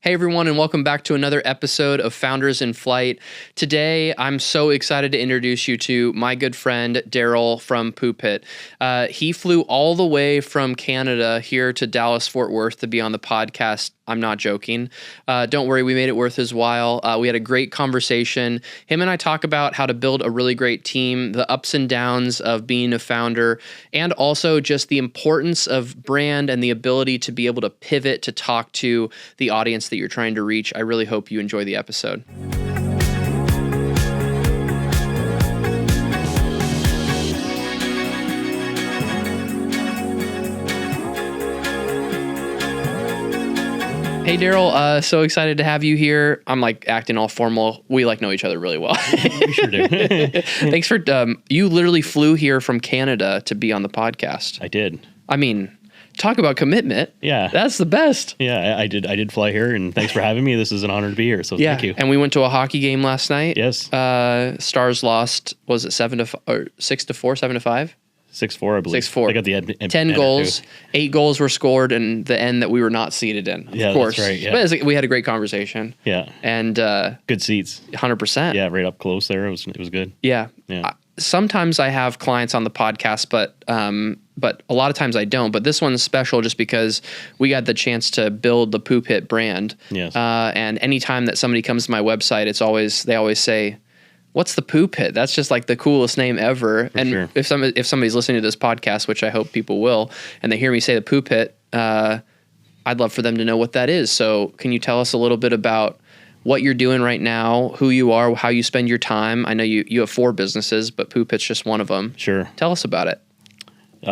Hey everyone, and welcome back to another episode of Founders in Flight. Today, I'm so excited to introduce you to my good friend, Daryl from Poo Pit. He flew all the way from Canada here to Dallas-Fort Worth to be on the podcast. I'm not joking. Don't worry, we made it worth his while. We had a great conversation. Him and I talk about how to build a really great team, the ups and downs of being a founder, and also just the importance of brand and the ability to be able to pivot to talk to the audience that you're trying to reach. I really hope you enjoy the episode. Hey, Daryl, so excited to have you here. I'm like acting all formal. We like know each other really well. We sure do. Thanks for, you literally flew here from Canada to be on the podcast. I did. I mean, talk about commitment. Yeah. That's the best. Yeah, I did fly here, and thanks for having me. This is an honor to be here, so thank you. And we went to a hockey game last night. Yes. Stars lost, was it 6-4, 7-5? 6-4, I believe. 6-4. I got the 10 goals, 8 goals were scored in the end that we were not seated in. Of course. That's right. Yeah. But we had a great conversation. Yeah. And good seats. 100%. Yeah, right up close there. It was good. Yeah. Yeah. Sometimes I have clients on the podcast, but a lot of times I don't. But this one's special just because we got the chance to build the Poo Pit brand. Yes. And anytime that somebody comes to my website, they always say, "What's the Poo Pit?" That's just like the coolest name ever. For and sure. if somebody's listening to this podcast, which I hope people will, and they hear me say the Poo Pit, I'd love for them to know what that is. So can you tell us a little bit about what you're doing right now, who you are, how you spend your time? I know you have 4 businesses, but Poo Pit's just one of them. Sure. Tell us about it.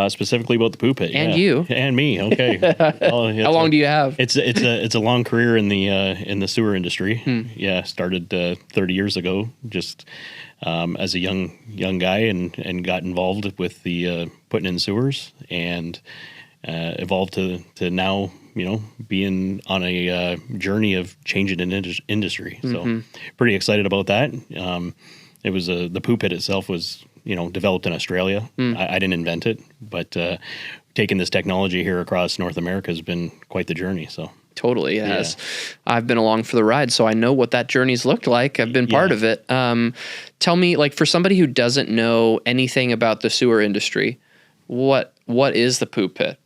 Specifically about the Poo Pit. And you. And me. Okay. Well, How long do you have? It's a long career in the sewer industry. Yeah, started 30 years ago, just as a young guy, and got involved with the putting in sewers, and evolved to now, being on a journey of changing an industry. So pretty excited about that. It was the Poo Pit itself was developed in Australia. I didn't invent it, but taking this technology here across North America has been quite the journey. So totally, it has. I've been along for the ride, so I know what that journey's looked like. I've been part of it. Tell me, like, for somebody who doesn't know anything about the sewer industry, what is the Poo Pit?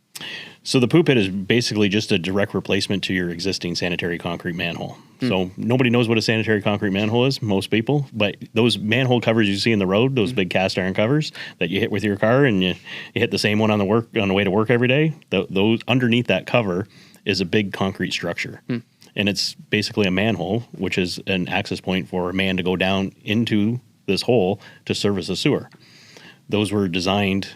So the Poo Pit is basically just a direct replacement to your existing sanitary concrete manhole. So nobody knows what a sanitary concrete manhole is, most people, but those manhole covers you see in the road, those big cast iron covers that you hit with your car, and you hit the same one on the way to work every day, those underneath that cover is a big concrete structure. And it's basically a manhole, which is an access point for a man to go down into this hole to service a sewer. Those were designed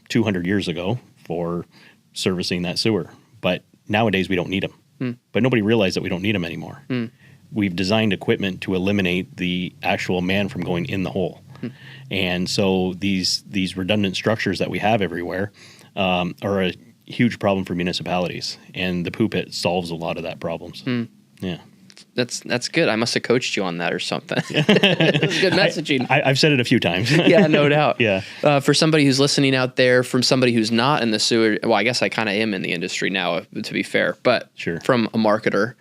200 years ago for servicing that sewer, but nowadays we don't need them. But nobody realized that we don't need them anymore. We've designed equipment to eliminate the actual man from going in the hole. And so these redundant structures that we have everywhere are a huge problem for municipalities, and the Poo Pit solves a lot of that problems. Yeah. That's good. I must have coached you on that or something. That's good messaging. I've said it a few times. Yeah, no doubt. Yeah. For somebody who's listening out there, from somebody who's not in the sewer, well, I guess I kind of am in the industry now, to be fair, but Sure. From a marketer,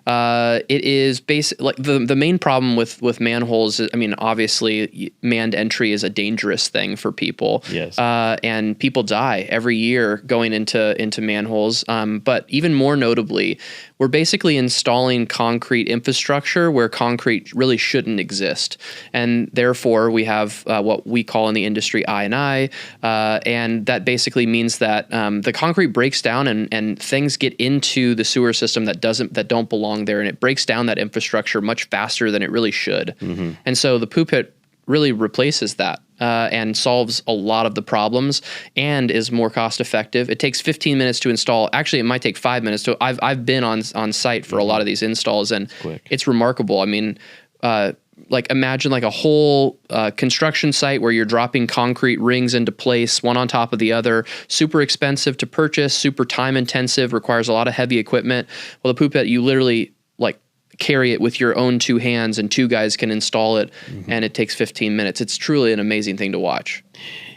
it is like the main problem with manholes. I mean, obviously, manned entry is a dangerous thing for people. Yes. And people die every year going into manholes. But even more notably, we're basically installing concrete infrastructure where concrete really shouldn't exist, and therefore we have what we call in the industry I&I, and that basically means that the concrete breaks down and things get into the sewer system that don't belong there, and it breaks down that infrastructure much faster than it really should. And so the Poo Pit really replaces that and solves a lot of the problems and is more cost effective. It takes 15 minutes to install. Actually, it might take 5 minutes to. I've been on site for a lot of these installs, and it's remarkable. I mean, like imagine like a whole construction site where you're dropping concrete rings into place, one on top of the other. Super expensive to purchase, super time intensive, requires a lot of heavy equipment. Well, the Poo Pit, you literally like carry it with your own 2 hands, and 2 guys can install it, and it takes 15 minutes. It's truly an amazing thing to watch.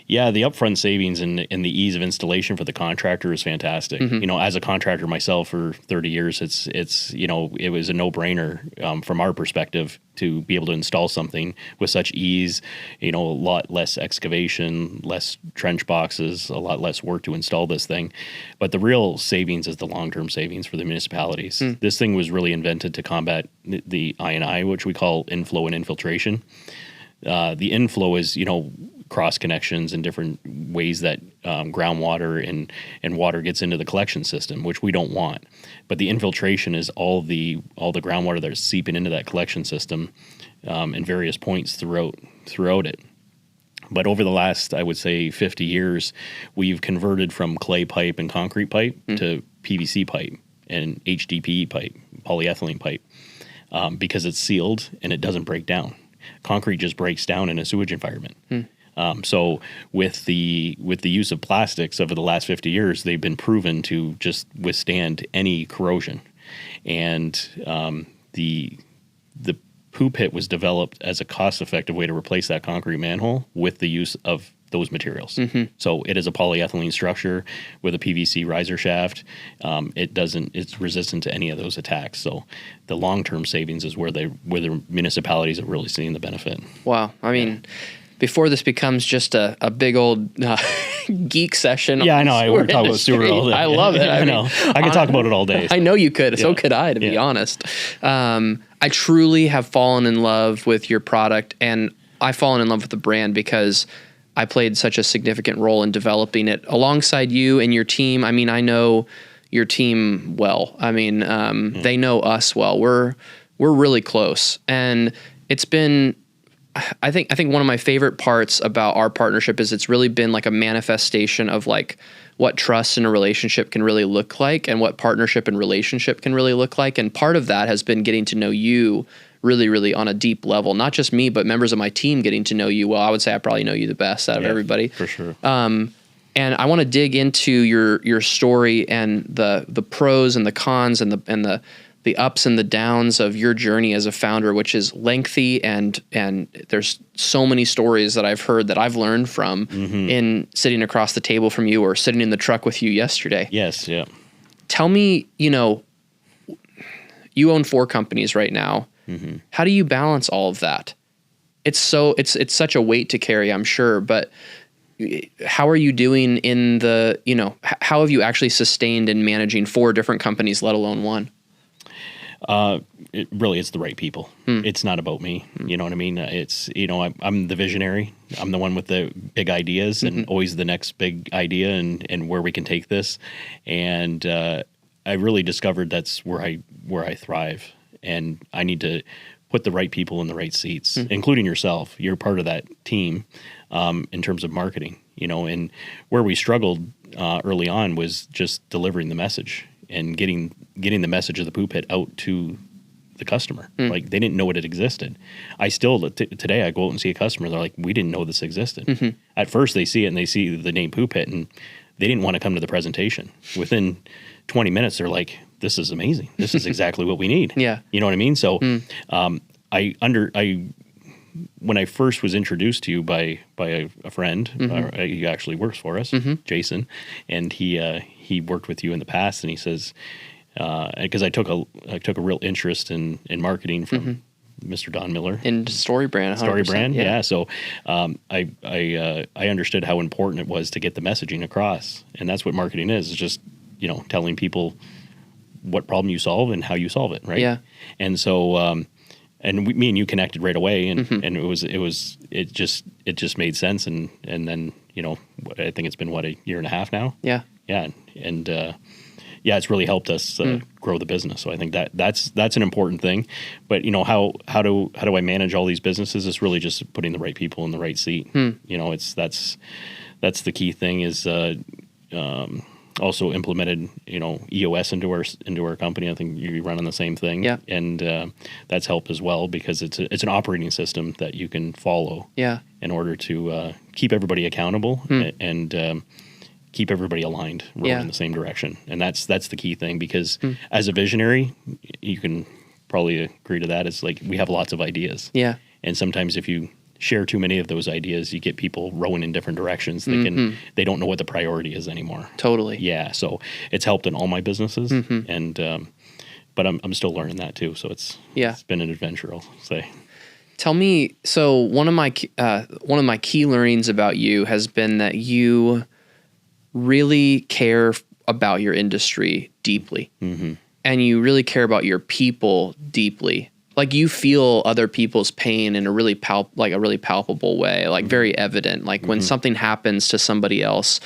Yeah, the upfront savings and the ease of installation for the contractor is fantastic. Mm-hmm. You know, as a contractor myself for 30 years, it's you know, it was a no-brainer from our perspective to be able to install something with such ease. You know, a lot less excavation, less trench boxes, a lot less work to install this thing. But the real savings is the long-term savings for the municipalities. This thing was really invented to combat the I&I, which we call inflow and infiltration. The inflow is, you know, cross connections and different ways that groundwater and water gets into the collection system, which we don't want. But the infiltration is all the groundwater that's seeping into that collection system in various points throughout it. But over the last, I would say, 50 years, we've converted from clay pipe and concrete pipe to PVC pipe and HDPE pipe, polyethylene pipe, because it's sealed and it doesn't break down. Concrete just breaks down in a sewage environment. So with the use of plastics over the last 50 years, they've been proven to just withstand any corrosion. And the Poo Pit was developed as a cost-effective way to replace that concrete manhole with the use of those materials. So it is a polyethylene structure with a PVC riser shaft. It's resistant to any of those attacks. So the long-term savings is where the municipalities are really seeing the benefit. Wow. I mean, before this becomes just a big old geek session. Yeah, I know. We're talking about sewer all day. I love it. I know. I could talk about it all day. I know you could. So could I, to be honest. I truly have fallen in love with your product, and I've fallen in love with the brand because I played such a significant role in developing it alongside you and your team. I mean, I know your team well. I mean, they know us well. We're really close, and it's been. I think one of my favorite parts about our partnership is it's really been like a manifestation of like what trust in a relationship can really look like and what partnership and relationship can really look like. And part of that has been getting to know you really, really on a deep level, not just me, but members of my team getting to know you. Well, I would say I probably know you the best out of everybody. For sure. And I want to dig into your story and the pros and the cons and the ups and the downs of your journey as a founder, which is lengthy and there's so many stories that I've heard that I've learned from in sitting across the table from you or sitting in the truck with you yesterday. Yes, yeah. Tell me, you own 4 companies right now. How do you balance all of that? It's such a weight to carry, I'm sure, but how are you doing in how have you actually sustained in managing 4 different companies, let alone one? It's the right people. It's not about me. You know what I mean? It's, I'm the visionary. I'm the one with the big ideas and always the next big idea and where we can take this. And I really discovered that's where I thrive. And I need to put the right people in the right seats, including yourself. You're part of that team in terms of marketing, and where we struggled early on was just delivering the message and getting the message of the Poo Pit out to the customer. Like they didn't know it existed. I still, today I go out and see a customer. They're like, we didn't know this existed. At first they see it and they see the name Poo Pit and they didn't want to come to the presentation. Within 20 minutes, they're like, this is amazing. This is exactly what we need. Yeah. You know what I mean? So, when I first was introduced to you by a friend, he actually works for us, Jason, and he worked with you in the past, and he says, because I took a real interest in marketing from Mr. Don Miller in Story Brand. Story Brand, yeah. So I understood how important it was to get the messaging across, and that's what marketing is just telling people what problem you solve and how you solve it, right? Yeah. And so me and you connected right away, and it just made sense, and then I think it's been a year and a half now. Yeah. Yeah, and it's really helped us grow the business. So I think that's an important thing. But how do I manage all these businesses? It's really just putting the right people in the right seat. That's the key thing. Is also implemented EOS into our company. I think you run on the same thing. Yeah, and that's helped as well because it's an operating system that you can follow. Yeah, in order to keep everybody accountable and keep everybody aligned, rowing in the same direction. And that's the key thing, because as a visionary, you can probably agree to that. It's like we have lots of ideas. Yeah. And sometimes if you share too many of those ideas, you get people rowing in different directions. They don't know what the priority is anymore. Totally. Yeah. So it's helped in all my businesses, and but I'm still learning that too. So it's been an adventure, I'll say. Tell me, so one of my key learnings about you has been that you really care about your industry deeply, and you really care about your people deeply. Like you feel other people's pain in a really palpable way, like very evident. Like when something happens to somebody else,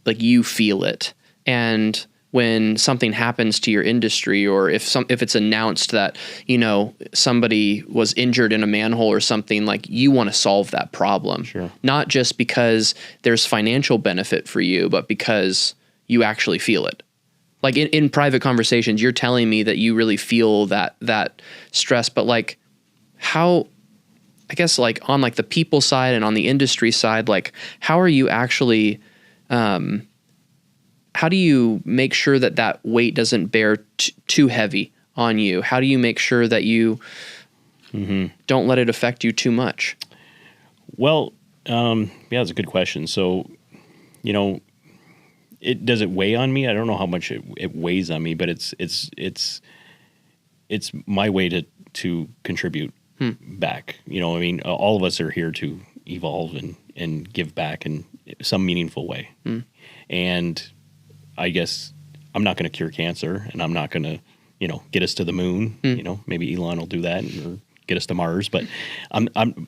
like you feel it. And when something happens to your industry, or if it's announced that, you know, somebody was injured in a manhole or something, like you want to solve that problem. Sure. Not just because there's financial benefit for you, but because you actually feel it. Like in private conversations, you're telling me that you really feel that stress, but like how, I guess like on like the people side and on the industry side, like how are you actually, how do you make sure that weight doesn't bear too heavy on you? How do you make sure that you don't let it affect you too much? Well, that's a good question. So, you know, does it weigh on me? I don't know how much it weighs on me, but it's my way to contribute back. You know, I mean, all of us are here to evolve and give back in some meaningful way. And I guess I'm not going to cure cancer, and I'm not going to, you know, get us to the moon. You know, maybe Elon will do that or get us to Mars, but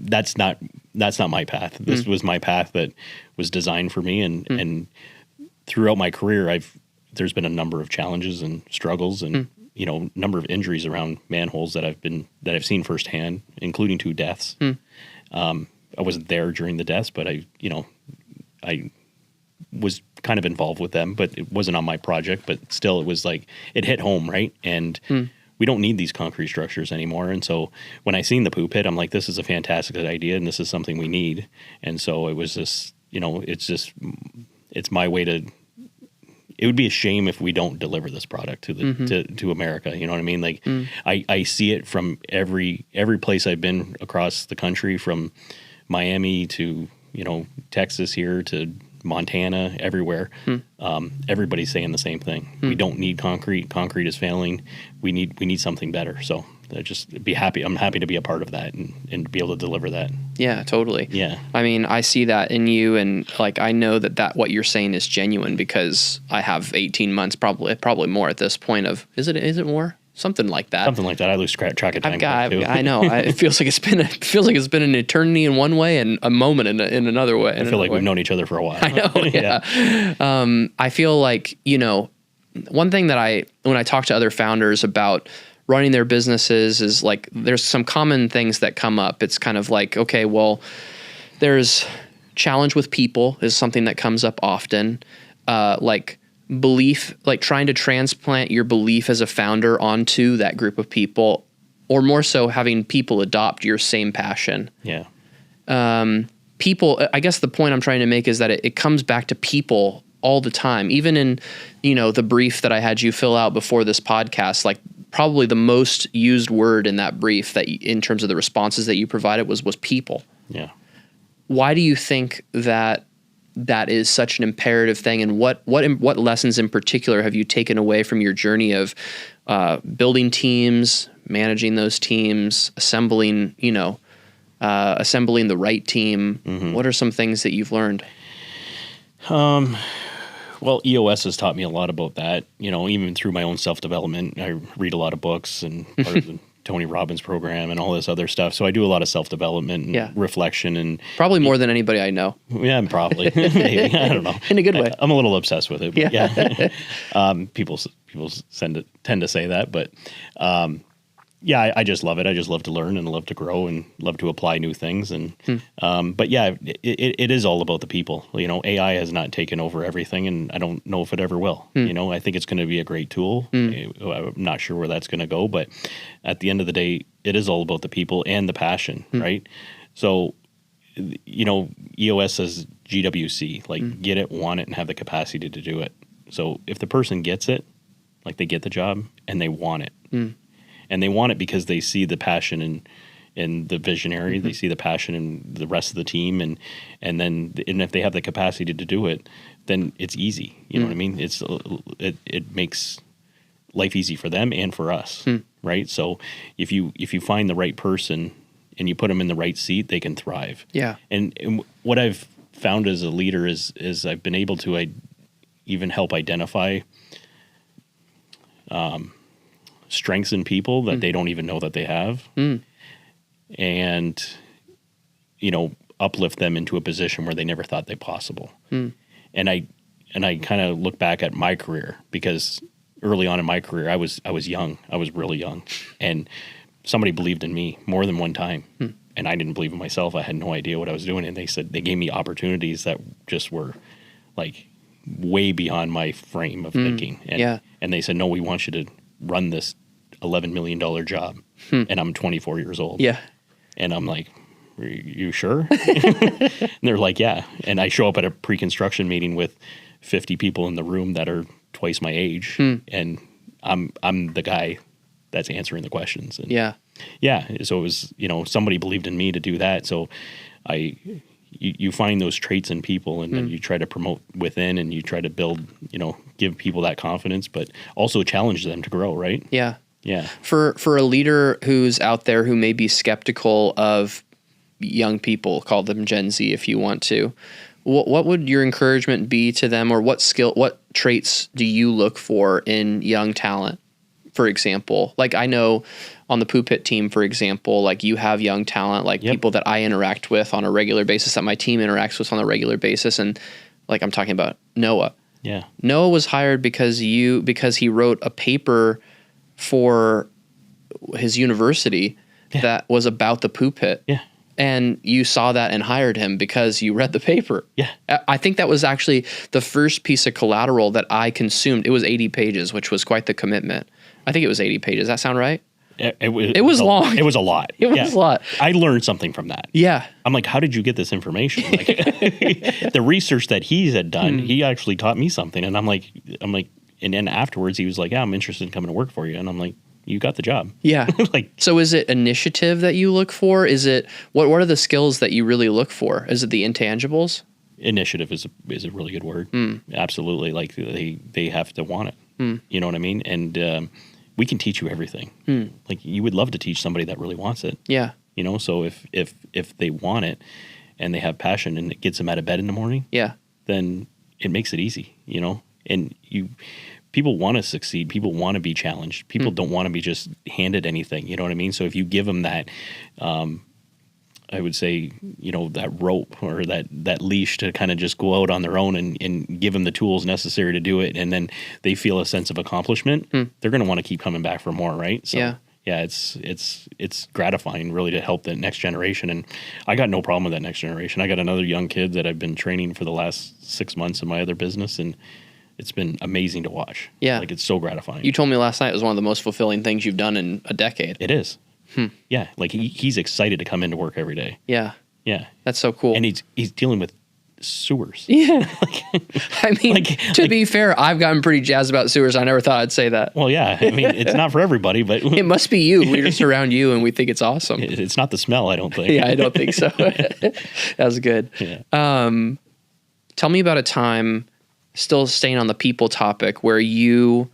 that's not my path. This was my path that was designed for me, and throughout my career, there's been a number of challenges and struggles, and you know, number of injuries around manholes that I've seen firsthand, including 2 deaths. I wasn't there during the deaths, but I was kind of involved with them, but it wasn't on my project. But still, it was like it hit home, right? And we don't need these concrete structures anymore. And so when I seen the Poo Pit, I'm like, this is a fantastic idea, and this is something we need. And so it was just, you know, it's my way to. It would be a shame if we don't deliver this product to America. You know what I mean? Like I see it from every place I've been across the country, from Miami to, you know, Texas here to Montana, everywhere. Everybody's saying the same thing. We don't need concrete. Concrete is failing. We need something better. So I just be happy. I'm happy to be a part of that and be able to deliver that. Yeah, totally. Yeah. I mean, I see that in you, and like I know that what you're saying is genuine because I have 18 months, probably more at this point of is it more? Something like that. Something like that. I lose track of time. I know. It feels like it's been an eternity in one way and a moment in another way. I feel like we've known each other for a while. I know. Yeah. I feel like, you know, one thing that when I talk to other founders about running their businesses is like there's some common things that come up. It's kind of like, okay, well, there's challenge with people is something that comes up often. Like belief, like trying to transplant your belief as a founder onto that group of people, or more so having people adopt your same passion. Yeah. People, I guess the point I'm trying to make is that it comes back to people all the time. Even in, you know, the brief that I had you fill out before this podcast, like probably the most used word in that brief that in terms of the responses that you provided was people. Yeah. Why do you think that is such an imperative thing, and what lessons in particular have you taken away from your journey of building teams, managing those teams, assembling the right team? What are some things that you've learned? Well, EOS has taught me a lot about that. You know, even through my own self-development, I read a lot of books and part of the Tony Robbins program and all this other stuff. So I do a lot of self-development and reflection, and probably more than anybody I know. Yeah, probably. Maybe. I don't know. In a good way. I'm a little obsessed with it. But yeah. People tend to say that, but yeah, I just love it. I just love to learn and love to grow and love to apply new things. And but yeah, it is all about the people. You know, AI has not taken over everything, and I don't know if it ever will. You know, I think it's going to be a great tool. I'm not sure where that's going to go, but at the end of the day, it is all about the people and the passion, right? So, you know, EOS says GWC, like get it, want it, and have the capacity to do it. So if the person gets it, like they get the job and they want it. And they want it because they see the passion the visionary. They see the passion in the rest of the team, and if they have the capacity to do it, then it's easy. You know what I mean? It makes life easy for them and for us, right? So if you find the right person and you put them in the right seat, they can thrive. Yeah. And what I've found as a leader is I've been able to even help identify strengths in people that they don't even know that they have, and uplift them into a position where they never thought they possible. And I kind of look back at my career, because early on in my career I was young. I was really young, and somebody believed in me more than one time, and I didn't believe in myself. I had no idea what I was doing, and they gave me opportunities that just were like way beyond my frame of thinking. And they said, no, we want you to run this $11 million job. And I'm 24 years old. Yeah. And I'm like, are you sure? And they're like, yeah. And I show up at a pre-construction meeting with 50 people in the room that are twice my age. And I'm the guy that's answering the questions. And yeah. So it was, somebody believed in me to do that. So you find those traits in people, and then you try to promote within, and you try to build, give people that confidence, but also challenge them to grow, right? Yeah. Yeah. For a leader who's out there who may be skeptical of young people, call them Gen Z if you want to, what would your encouragement be to them, or what traits do you look for in young talent? For example, like I know on the Poo Pit team, for example, like you have young talent, like people that I interact with on a regular basis, that my team interacts with on a regular basis. And like I'm talking about Noah. Yeah. Noah was hired because he wrote a paper for his university that was about the Poo Pit. Yeah. And you saw that and hired him because you read the paper. Yeah. I think that was actually the first piece of collateral that I consumed. It was 80 pages, which was quite the commitment. I think it was 80 pages. Does that sound right? It was long. It was a lot. It was a lot. I learned something from that. Yeah. I'm like, how did you get this information? Like, the research that he had done, he actually taught me something. And I'm like, and then afterwards he was like, yeah, I'm interested in coming to work for you. And I'm like, you got the job. Yeah. So is it initiative that you look for? Is it, what are the skills that you really look for? Is it the intangibles? Initiative is a really good word. Absolutely. Like they have to want it. You know what I mean? And, we can teach you everything. Like you would love to teach somebody that really wants it. Yeah. So if they want it and they have passion and it gets them out of bed in the morning, then it makes it easy, and people want to succeed. People want to be challenged. People don't want to be just handed anything. You know what I mean? So if you give them that, I would say, that rope or that leash to kind of just go out on their own and give them the tools necessary to do it, and then they feel a sense of accomplishment, they're going to want to keep coming back for more, right? So, yeah, it's gratifying really to help the next generation, and I got no problem with that next generation. I got another young kid that I've been training for the last 6 months in my other business, and it's been amazing to watch. Yeah. Like it's so gratifying. You told me last night it was one of the most fulfilling things you've done in a decade. It is. Yeah, like he's excited to come into work every day. Yeah. Yeah. That's so cool. And he's dealing with sewers. Yeah. I mean, to be fair, I've gotten pretty jazzed about sewers. I never thought I'd say that. Well, yeah. I mean, it's not for everybody, but... It must be you. We're just around you and we think it's awesome. It's not the smell, I don't think. Yeah, I don't think so. That was good. Yeah. Tell me about a time, still staying on the people topic, where you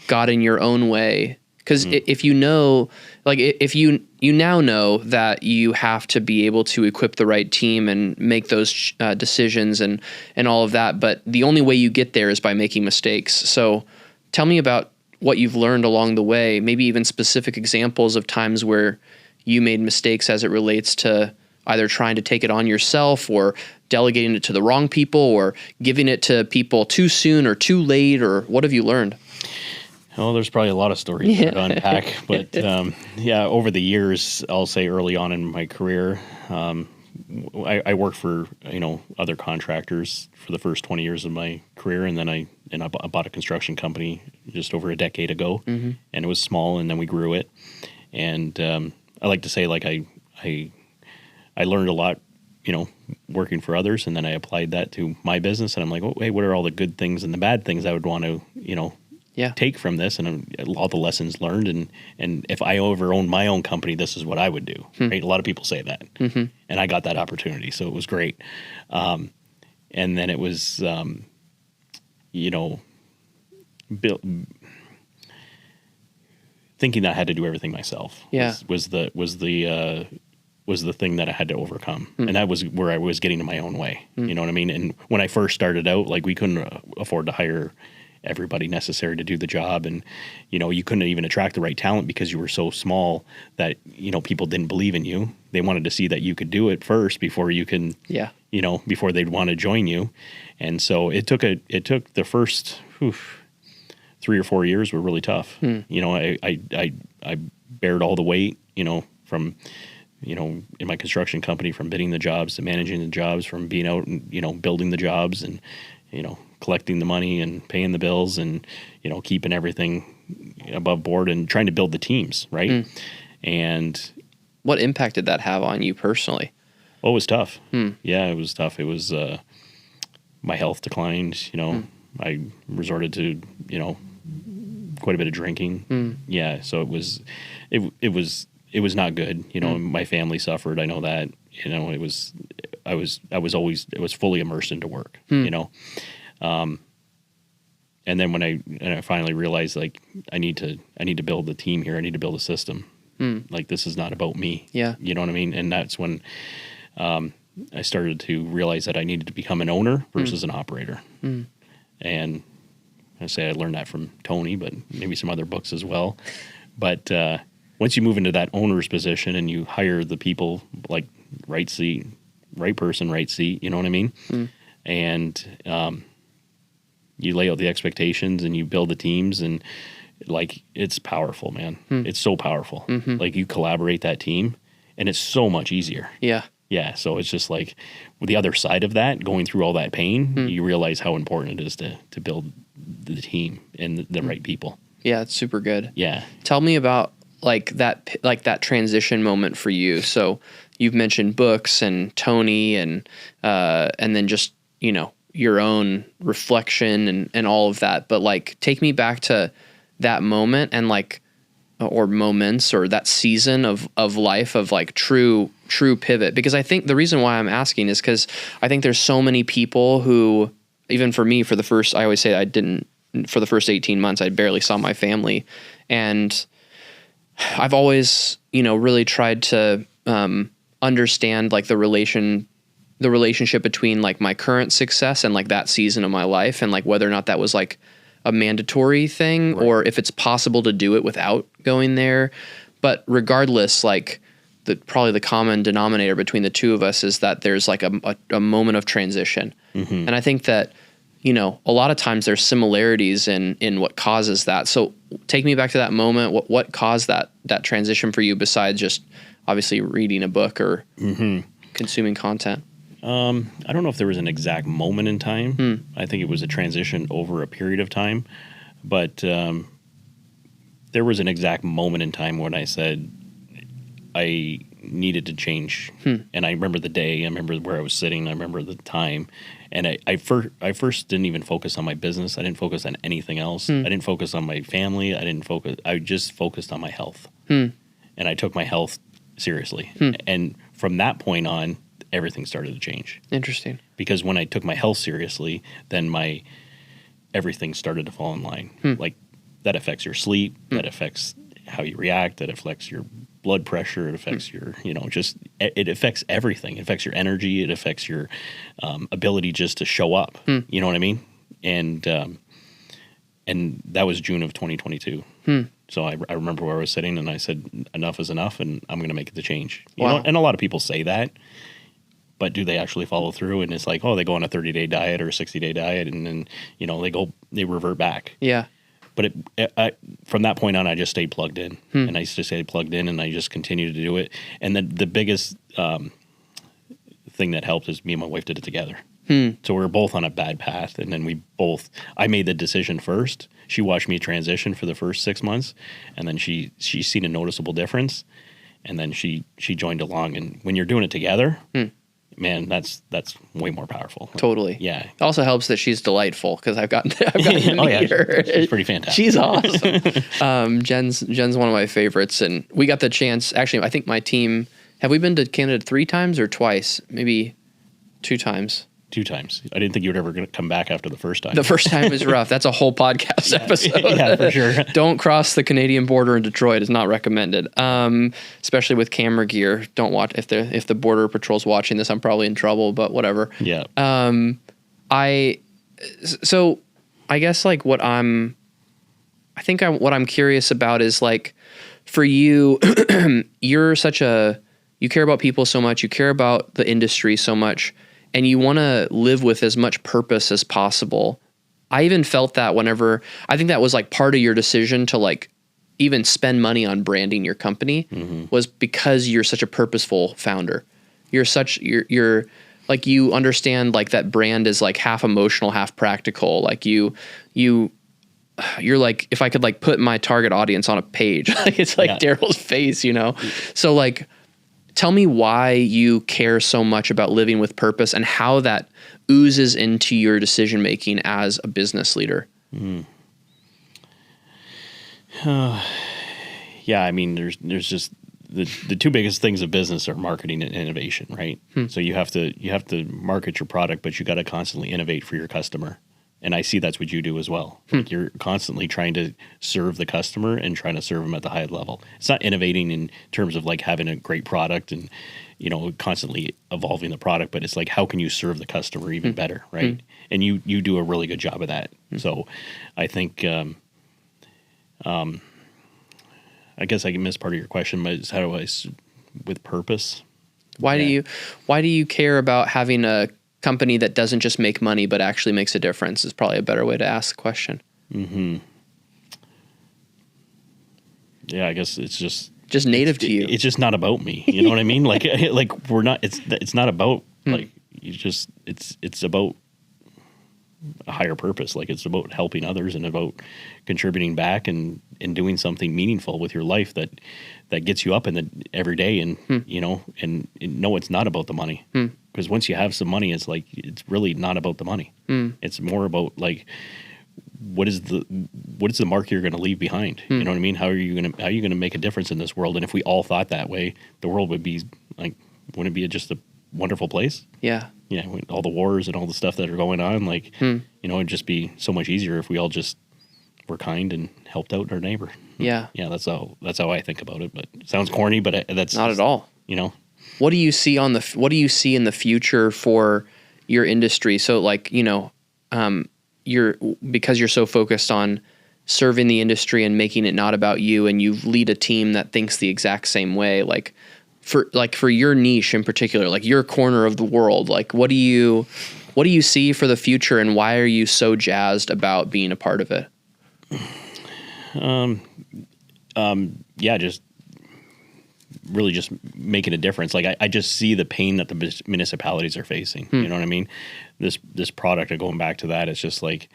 got in your own way. Because if you know, like if you now know that you have to be able to equip the right team and make those decisions and all of that, but the only way you get there is by making mistakes. So tell me about what you've learned along the way, maybe even specific examples of times where you made mistakes as it relates to either trying to take it on yourself or delegating it to the wrong people or giving it to people too soon or too late, or what have you learned? Oh, there's probably a lot of stories to unpack, but over the years, I'll say early on in my career, I worked for other contractors for the first 20 years of my career, and then I bought a construction company just over a decade ago, and it was small, and then we grew it, and I like to say like I learned a lot, working for others, and then I applied that to my business, and I'm like, oh, hey, what are all the good things and the bad things I would want to take from this, and all the lessons learned. And if I ever owned my own company, this is what I would do. Right? A lot of people say that, and I got that opportunity, so it was great. And then it was, thinking that I had to do everything myself. Was the thing that I had to overcome. And that was where I was getting in my own way. You know what I mean? And when I first started out, like, we couldn't afford to hire everybody necessary to do the job. And, you couldn't even attract the right talent because you were so small that, people didn't believe in you. They wanted to see that you could do it first before you can, before they'd want to join you. And so it took the first 3 or 4 years were really tough. I bared all the weight, from, in my construction company, from bidding the jobs to managing the jobs, from being out and, building the jobs and, collecting the money and paying the bills and, keeping everything above board and trying to build the teams. Right. And what impact did that have on you personally? Oh, it was tough. Yeah, it was tough. It was, my health declined, I resorted to, quite a bit of drinking. Yeah. So it was not good. My family suffered. I know that, I was fully immersed into work, and then when I finally realized, like, I need to build the team here. I need to build a system. Like, this is not about me. Yeah. You know what I mean? And that's when, I started to realize that I needed to become an owner versus an operator. And I say I learned that from Tony, but maybe some other books as well. But once you move into that owner's position and you hire the people, like, right seat, right person, right seat, you know what I mean? And you lay out the expectations and you build the teams, and, like, it's powerful, man. It's so powerful. Like, you collaborate that team and it's so much easier. Yeah, so it's just like, with the other side of that, going through all that pain, you realize how important it is to build the team and the right people. Yeah, it's super good. Yeah. Tell me about that transition moment for you. So you've mentioned books and Tony and then just, your own reflection and all of that. But, like, take me back to that moment and, like, or moments or that season of life of, like, true pivot. Because I think the reason why I'm asking is because I think there's so many people who, even for me, I always say for the first 18 months, I barely saw my family. And I've always, really tried to understand, like, the relationship between, like, my current success and, like, that season of my life, and, like, whether or not that was, like, a mandatory thing, right, or if it's possible to do it without going there. But regardless, like, probably the common denominator between the two of us is that there's, like, a moment of transition. And I think that, a lot of times there's similarities in what causes that. So take me back to that moment. What caused that transition for you, besides just obviously reading a book or consuming content? I don't know if there was an exact moment in time. I think it was a transition over a period of time, but there was an exact moment in time when I said I needed to change. And I remember the day, I remember where I was sitting, I remember the time. And I first didn't even focus on my business. I didn't focus on anything else. I didn't focus on my family. I just focused on my health. And I took my health seriously. And from that point on, everything started to change. Interesting. Because when I took my health seriously, then everything started to fall in line. Like, that affects your sleep, that affects how you react, that affects your blood pressure, it affects your, it affects everything. It affects your energy, it affects your ability just to show up. You know what I mean? And that was June of 2022. So I remember where I was sitting and I said, enough is enough, and I'm going to make the change. You know, and a lot of people say that, but do they actually follow through? And it's like, they go on a 30-day diet or a 60-day diet, and then, they revert back. Yeah. But from that point on, I just stayed plugged in, and I just stayed plugged in, and I just continued to do it. And then the biggest thing that helped is me and my wife did it together. So we were both on a bad path, and then I made the decision first. She watched me transition for the first 6 months, and then she's seen a noticeable difference, and then she joined along. And when you're doing it together, man, that's way more powerful. Totally. Yeah. It also helps that she's delightful because I've gotten to meet her. She's pretty fantastic. She's awesome. Jen's one of my favorites, and we got the chance. Actually, I think my team. Have we been to Canada 3 times or twice? Maybe 2 times. 2 times. I didn't think you were ever going to come back after the first time. The first time was rough. That's a whole podcast episode. Yeah, for sure. Don't cross the Canadian border in Detroit is not recommended. Especially with camera gear. Don't watch if the border patrol's watching this. I'm probably in trouble, but whatever. Yeah. So I guess like what I'm curious about is like for you, you care about people so much, you care about the industry so much, and you want to live with as much purpose as possible. I even felt that I think that was like part of your decision to like even spend money on branding your company was because you're such a purposeful founder. You're like, you understand like that brand is like half emotional, half practical. Like you're like, if I could like put my target audience on a page, like it's like Daryl's face, you know? So like, tell me why you care so much about living with purpose and how that oozes into your decision-making as a business leader. Yeah. I mean, there's just the 2 biggest things of business are marketing and innovation, right? So you have to market your product, but you got to constantly innovate for your customer. And I see that's what you do as well. Like you're constantly trying to serve the customer and trying to serve them at the highest level. It's not innovating in terms of like having a great product and, you know, constantly evolving the product, but it's like, how can you serve the customer even better, right? And you do a really good job of that. So I think, I guess I missed part of your question, but it's how do I, with purpose? Why do you care about having a company that doesn't just make money but actually makes a difference is probably a better way to ask the question. Yeah, I guess it's just native to you. It's just not about me. You know what I mean? Like we're not. It's not about like you just. It's about a higher purpose. Like it's about helping others and about contributing back and doing something meaningful with your life that gets you up every day. And you know, and no, it's not about the money. Because once you have some money, it's like it's really not about the money. It's more about like what is the mark you're going to leave behind? You know what I mean? How are you going to make a difference in this world? And if we all thought that way, the world would be like, wouldn't it be just a wonderful place? Yeah. Yeah. All the wars and all the stuff that are going on, like you know, it'd just be so much easier if we all just were kind and helped out our neighbor. Yeah. Yeah. That's how I think about it. But it sounds corny, but that's not at all. You know. What do you see in the future for your industry? So like, you know, because you're so focused on serving the industry and making it not about you, and you lead a team that thinks the exact same way, like for your niche in particular, like your corner of the world, like what do you see for the future, and why are you so jazzed about being a part of it? Yeah, just really just making a difference. Like I just see the pain that the municipalities are facing. You know what I mean? This product, going back to that, it's just like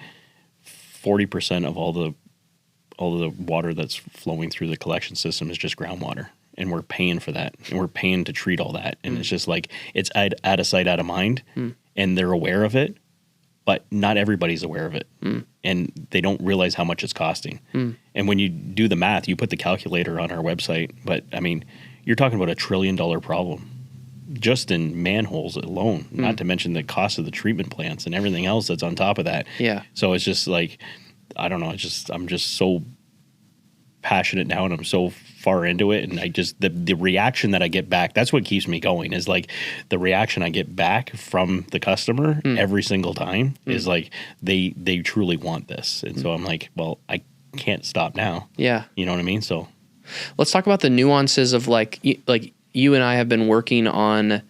40% of all the water that's flowing through the collection system is just groundwater, and we're paying for that, and we're paying to treat all that. And it's just like it's out of sight, out of mind, and they're aware of it, but not everybody's aware of it, and they don't realize how much it's costing. And when you do the math, you put the calculator on our website, but I mean, you're talking about $1 trillion problem just in manholes alone, not to mention the cost of the treatment plants and everything else that's on top of that. Yeah. So it's just like, I don't know. I'm just so passionate now, and I'm so far into it. And I just, the reaction that I get back, that's what keeps me going, is like the reaction I get back from the customer every single time is like, they truly want this. And so I'm like, well, I can't stop now. Yeah. You know what I mean? So let's talk about the nuances of like you and I have been working on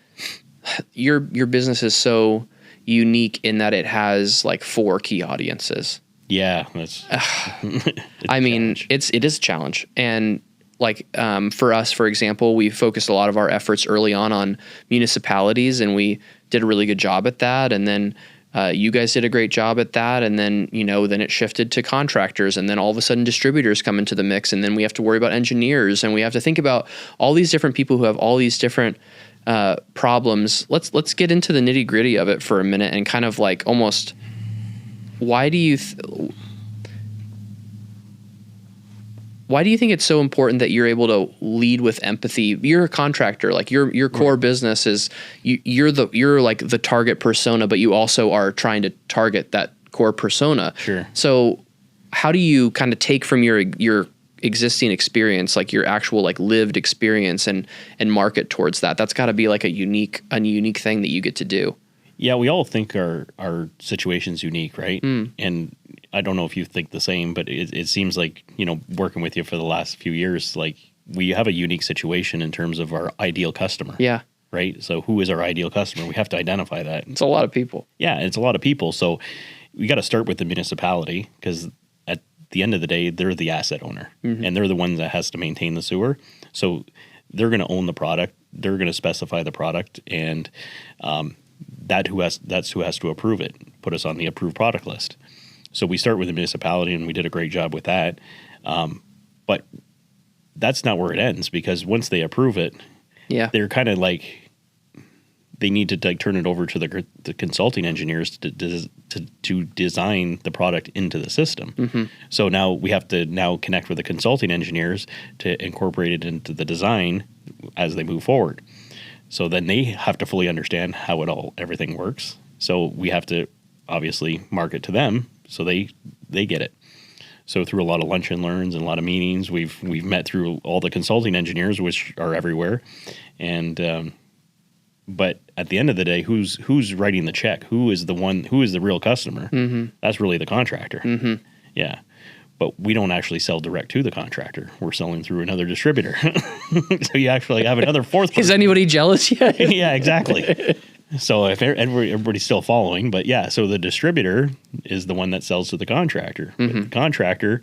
your business is so unique in that it has like 4 key audiences. Yeah, that's. I mean, it is a challenge, and like for us, for example, we focused a lot of our efforts early on municipalities, and we did a really good job at that. And then you guys did a great job at that, and then then it shifted to contractors, and then all of a sudden distributors come into the mix, and then we have to worry about engineers, and we have to think about all these different people who have all these different problems. Let's get into the nitty gritty of it for a minute and kind of like almost why do you think it's so important that you're able to lead with empathy? You're a contractor, like your core business is you're like the target persona, but you also are trying to target that core persona. Sure. So how do you kind of take from your existing experience, like your actual like lived experience and market towards that? That's got to be like a unique thing that you get to do. Yeah, we all think our situation's unique, right? And I don't know if you think the same, but it seems like, working with you for the last few years, like we have a unique situation in terms of our ideal customer. Yeah. Right? So who is our ideal customer? We have to identify that. It's a lot of people. Yeah, it's a lot of people. So we got to start with the municipality because at the end of the day, they're the asset owner and they're the ones that has to maintain the sewer. So they're going to own the product. They're going to specify the product and that's who has to approve it, put us on the approved product list. So we start with the municipality, and we did a great job with that. But that's not where it ends, because once they approve it, they're kind of like they need to like turn it over to the consulting engineers to design the product into the system. So now we have to connect with the consulting engineers to incorporate it into the design as they move forward. So then they have to fully understand how everything works. So we have to obviously market to them so they get it. So through a lot of lunch and learns and a lot of meetings, we've met through all the consulting engineers, which are everywhere. And but at the end of the day, who's writing the check? Who is the real customer? That's really the contractor. Yeah. But we don't actually sell direct to the contractor. We're selling through another distributor. So you actually have another fourth person. Is anybody jealous yet? Yeah, exactly. So if everybody's still following, but yeah, so the distributor is the one that sells to the contractor. But the contractor,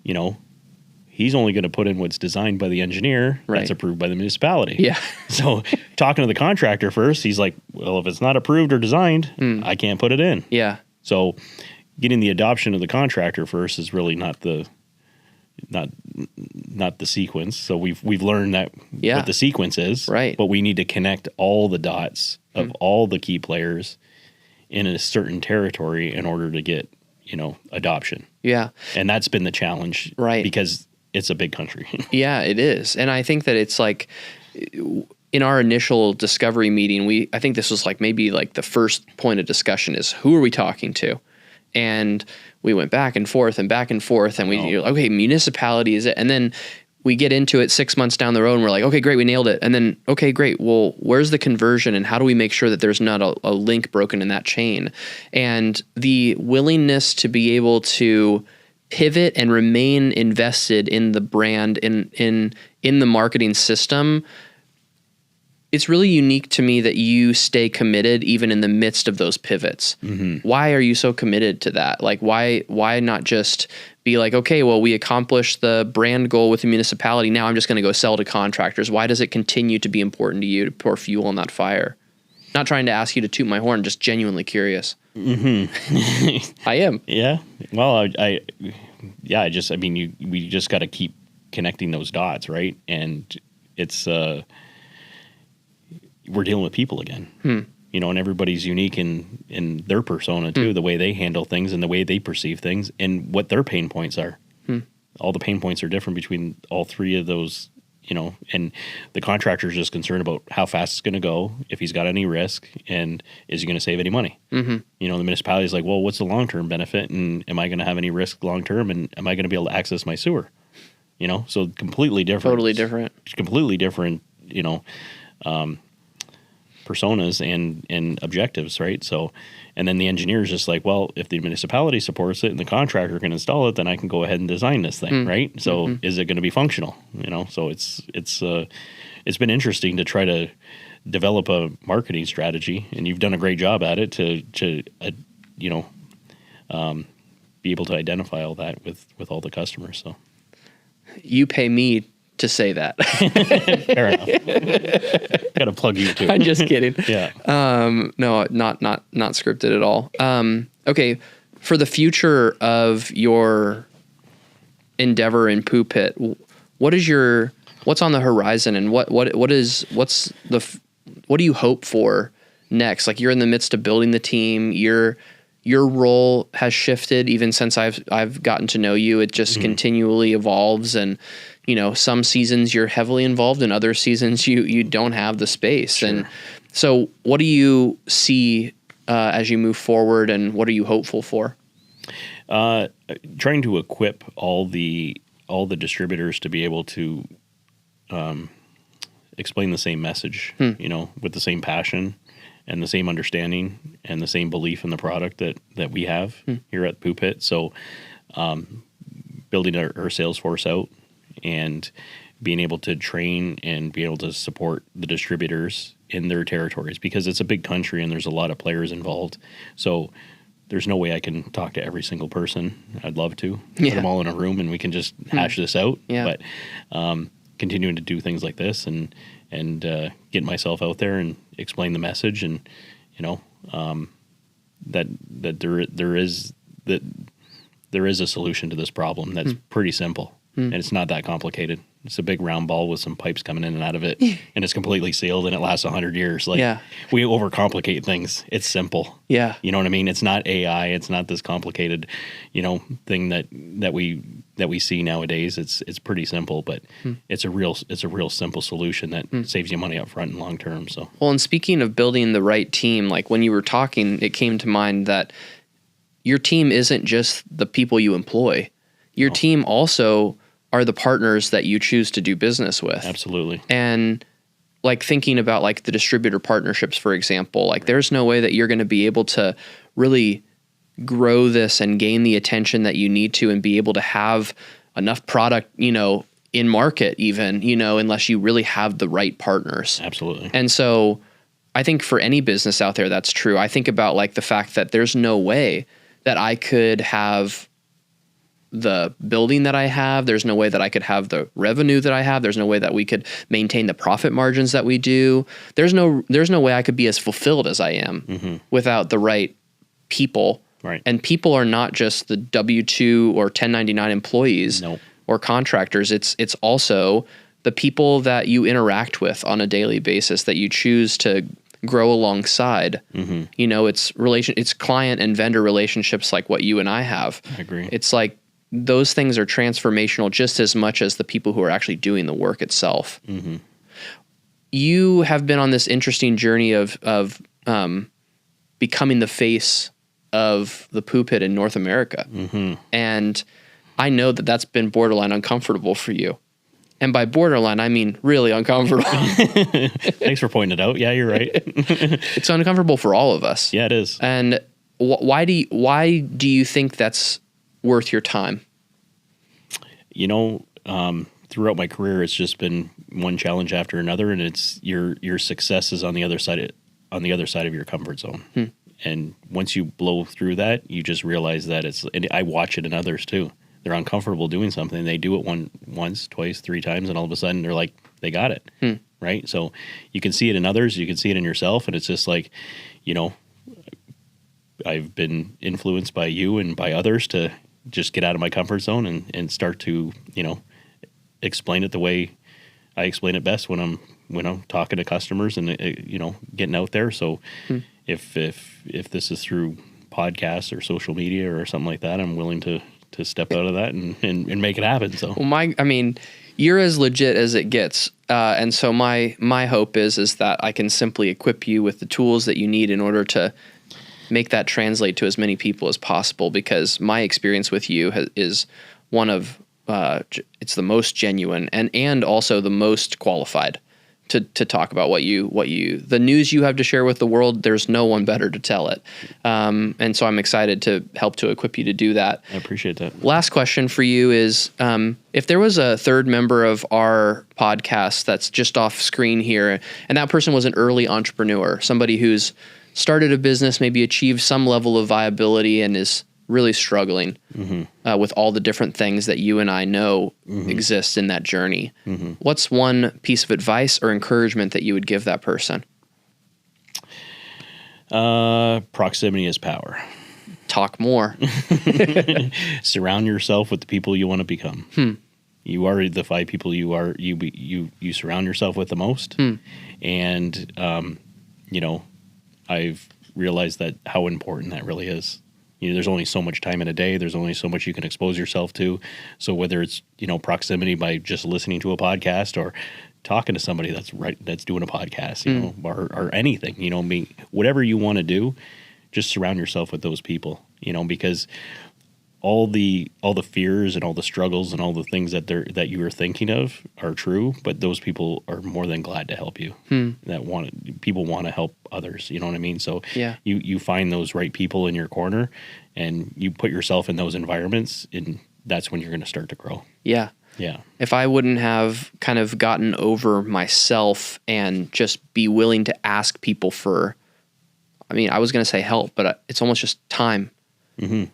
he's only going to put in what's designed by the engineer that's approved by the municipality. Yeah. So talking to the contractor first, he's like, well, if it's not approved or designed, I can't put it in. Yeah. So getting the adoption of the contractor first is really not the sequence. So we've learned that what the sequence is, right? But we need to connect all the dots of all the key players in a certain territory in order to get adoption. Yeah, and that's been the challenge, right? Because it's a big country. Yeah, it is, and I think that it's like in our initial discovery meeting, I think this was like maybe like the first point of discussion is who are we talking to, and we went back and forth, and okay, municipality is it, and then we get into it 6 months down the road and we're like, okay, great, we nailed it. And then, okay, great. Well, where's the conversion and how do we make sure that there's not a link broken in that chain? And the willingness to be able to pivot and remain invested in the brand, in the marketing system, it's really unique to me that you stay committed even in the midst of those pivots. Why are you so committed to that? Like, why not just be like, okay, well, we accomplished the brand goal with the municipality. Now I'm just going to go sell to contractors. Why does it continue to be important to you to pour fuel on that fire? Not trying to ask you to toot my horn, just genuinely curious. I am. Yeah. Well, we just got to keep connecting those dots, right? And it's, we're dealing with people again, and everybody's unique in their persona too, the way they handle things and the way they perceive things and what their pain points are. All the pain points are different between all three of those, and the contractor's just concerned about how fast it's going to go, if he's got any risk, and is he going to save any money? The municipality's like, well, what's the long-term benefit? And am I going to have any risk long-term? And am I going to be able to access my sewer? So completely different. Totally different. Completely different, personas and objectives, right? So, and then the engineer's just like, well, if the municipality supports it and the contractor can install it, then I can go ahead and design this thing, right? So, is it going to be functional? So it's been interesting to try to develop a marketing strategy, and you've done a great job at it to be able to identify all that with all the customers. So, you pay me to say that. Fair enough. Got to plug you too. I'm just kidding. Yeah. No, not scripted at all. Okay. For the future of your endeavor in Poo Pit, what's on the horizon, and what's what do you hope for next? Like, you're in the midst of building the team. Your role has shifted even since I've gotten to know you. It just continually evolves, and some seasons you're heavily involved, and other seasons you don't have the space. Sure. And so, what do you see as you move forward, and what are you hopeful for? Trying to equip all the distributors to be able to explain the same message, with the same passion and the same understanding and the same belief in the product that we have here at Poo Pit. So building our sales force out and being able to train and be able to support the distributors in their territories, because it's a big country and there's a lot of players involved. So there's no way I can talk to every single person. I'd love to put them all in a room and we can just hash this out. Yeah. But continuing to do things like this and get myself out there and explain the message, and that there is a solution to this problem that's pretty simple, and it's not that complicated. It's a big round ball with some pipes coming in and out of it, and it's completely sealed, and it lasts 100 years. We overcomplicate things. It's simple. Yeah. You know what I mean? It's not AI. It's not this complicated, thing that we see nowadays. It's pretty simple, but it's a real simple solution that saves you money up front and long term. So, well, and speaking of building the right team, like when you were talking, it came to mind that your team isn't just the people you employ. Your team also are the partners that you choose to do business with. Absolutely. And like thinking about like the distributor partnerships, for example, like there's no way that you're going to be able to really grow this and gain the attention that you need to and be able to have enough product, in market even, unless you really have the right partners. Absolutely. And so I think for any business out there, that's true. I think about like the fact that there's no way that I could have the building that I have. There's no way that I could have the revenue that I have. There's no way that we could maintain the profit margins that we do. There's no way I could be as fulfilled as I am without the right people. Right. And people are not just the W-2 or 1099 employees or contractors. It's also the people that you interact with on a daily basis that you choose to grow alongside. It's client and vendor relationships like what you and I have. I agree. It's like those things are transformational just as much as the people who are actually doing the work itself. You have been on this interesting journey of becoming the face of the Poo Pit in North America. And I know that that's been borderline uncomfortable for you. And by borderline, I mean really uncomfortable. Thanks for pointing it out. Yeah, you're right. It's uncomfortable for all of us. Yeah, it is. And why do you think that's worth your time? Throughout my career, it's just been one challenge after another, and it's your success is on the other side of your comfort zone. And once you blow through that, you just realize that and I watch it in others too. They're uncomfortable doing something. They do it once, twice, 3 times, and all of a sudden they're like, they got it. Right? So you can see it in others, you can see it in yourself, and it's just like, I've been influenced by you and by others to just get out of my comfort zone and start to, explain it the way I explain it best when I'm talking to customers and, getting out there. So if this is through podcasts or social media or something like that, I'm willing to step out of that and make it happen. So, well, you're as legit as it gets. And so my hope is that I can simply equip you with the tools that you need in order to make that translate to as many people as possible, because my experience with you is one of, it's the most genuine and also the most qualified to talk about the news you have to share with the world. There's no one better to tell it. And so I'm excited to help to equip you to do that. I appreciate that. Last question for you is, if there was a third member of our podcast that's just off screen here, and that person was an early entrepreneur, somebody who's started a business, maybe achieved some level of viability and is really struggling with all the different things that you and I know exist in that journey. What's one piece of advice or encouragement that you would give that person? Proximity is power. Talk more. Surround yourself with the people you want to become. You are the 5 people you surround yourself with the most. And, I've realized that how important that really is. There's only so much time in a day. There's only so much you can expose yourself to. So whether it's, proximity by just listening to a podcast or talking to somebody that's doing a podcast, or anything, whatever you want to do, just surround yourself with those people, because all the fears and all the struggles and all the things that you are thinking of are true, but those people are more than glad to help you. People want to help others. You know what I mean? So you find those right people in your corner, and you put yourself in those environments, and that's when you're going to start to grow. Yeah. If I wouldn't have kind of gotten over myself and just be willing to ask people for, I was going to say help, but it's almost just time.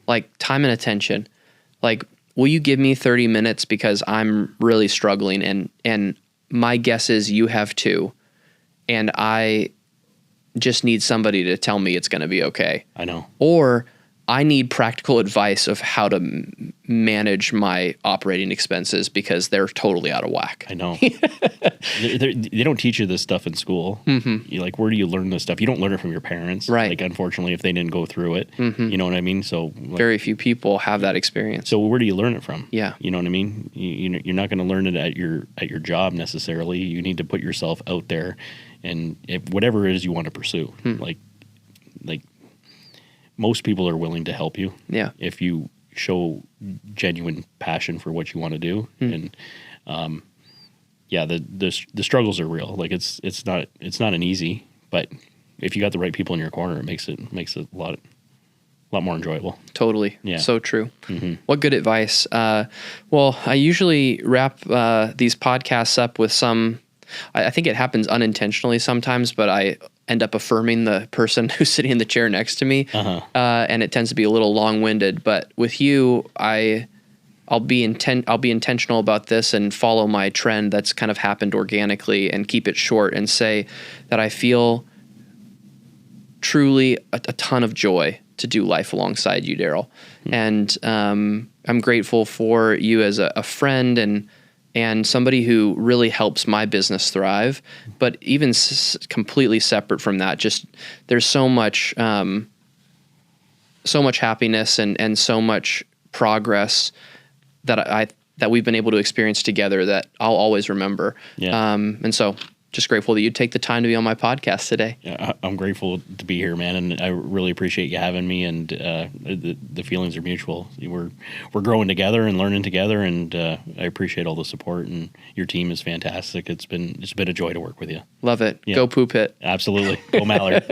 Like time and attention. Like, will you give me 30 minutes because I'm really struggling, and my guess is you have too, and I just need somebody to tell me it's going to be okay. I know. Or I need practical advice of how to manage my operating expenses because they're totally out of whack. I know. They don't teach you this stuff in school. You're like, where do you learn this stuff? You don't learn it from your parents. Right. Like, unfortunately, if they didn't go through it, you know what I mean? So very few people have that experience. So where do you learn it from? Yeah. You know what I mean? You're not going to learn it at your job necessarily. You need to put yourself out there, and whatever it is you want to pursue, like most people are willing to help you. Yeah. If you show genuine passion for what you want to do. And, the struggles are real. Like it's not an easy, but if you got the right people in your corner, it makes it a lot more enjoyable. Totally. Yeah. So true. What good advice. Well, I usually wrap, these podcasts up with I think it happens unintentionally sometimes, but I end up affirming the person who's sitting in the chair next to me. And it tends to be a little long-winded, but with you, I'll be intentional about this and follow my trend that's kind of happened organically and keep it short and say that I feel truly a ton of joy to do life alongside you, Daryl. And I'm grateful for you as a friend and somebody who really helps my business thrive. But even completely separate from that, just there's so much happiness and so much progress that we've been able to experience together that I'll always remember. Yeah. And so just grateful that you'd take the time to be on my podcast today. Yeah, I'm grateful to be here, man, and I really appreciate you having me. And the feelings are mutual. We're growing together and learning together, and I appreciate all the support. And your team is fantastic. It's been a joy to work with you. Love it. Yeah. Go Poo Pit. Absolutely. Go Mallard.